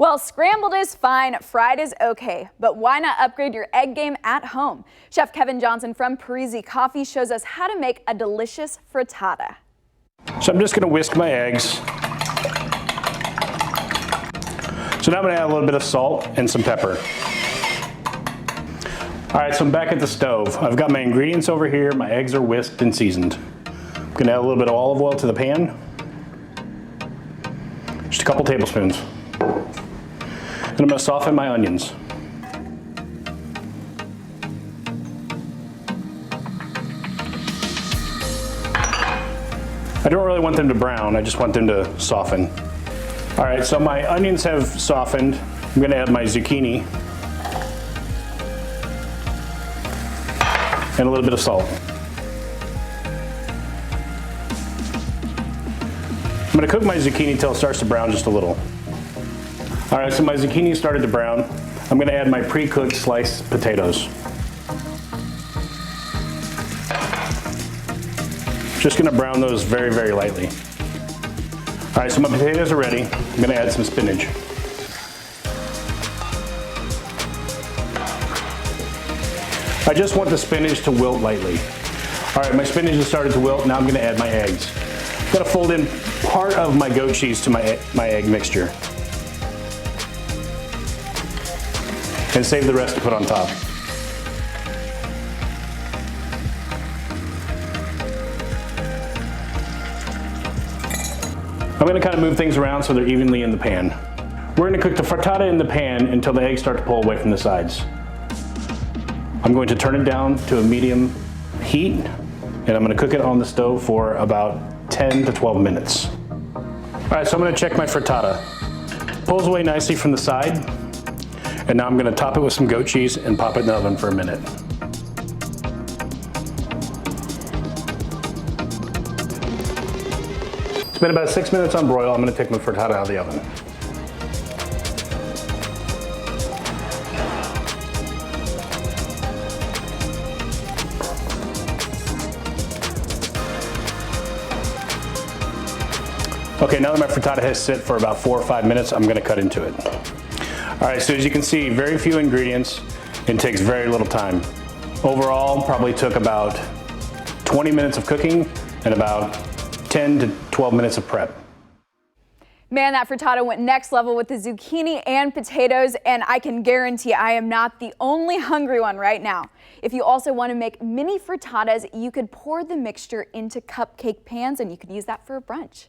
Well, scrambled is fine, fried is okay, but why not upgrade your egg game at home? Chef Kevin Johnson from Parisi Coffee shows us how to make a delicious frittata. So I'm just going to whisk my eggs. So now I'm going to add a little bit of salt and some pepper. All right, so I'm back at the stove. I've got my ingredients over here. My eggs are whisked and seasoned. I'm going to add a little bit of olive oil to the pan. Just a couple tablespoons. And I'm going to soften my onions. I don't really want them to brown, I just want them to soften. All right, so my onions have softened. I'm going to add my zucchini and a little bit of salt. I'm going to cook my zucchini till it starts to brown just a little. All right, so my zucchini started to brown. I'm going to add my pre-cooked sliced potatoes. Just going to brown those very, very lightly. All right, so my potatoes are ready. I'm going to add some spinach. I just want the spinach to wilt lightly. All right, my spinach has started to wilt. Now I'm going to add my eggs. I'm going to fold in part of my goat cheese to my egg mixture. And save the rest to put on top. I'm going to kind of move things around so they're evenly in the pan. We're going to cook the frittata in the pan until the eggs start to pull away from the sides. I'm going to turn it down to a medium heat, and I'm going to cook it on the stove for about 10 to 12 minutes. All right, so I'm going to check my frittata. Pulls away nicely from the side, and now I'm going to top it with some goat cheese and pop it in the oven for a minute. It's been about 6 minutes on broil. I'm going to take my frittata out of the oven. Okay, now that my frittata has sit for about 4 or 5 minutes, I'm going to cut into it. All right, so as you can see, very few ingredients and takes very little time. Overall, probably took about 20 minutes of cooking and about 10 to 12 minutes of prep. Man, that frittata went next level with the zucchini and potatoes, and I can guarantee I am not the only hungry one right now. If you also want to make mini frittatas, you could pour the mixture into cupcake pans and you could use that for a brunch.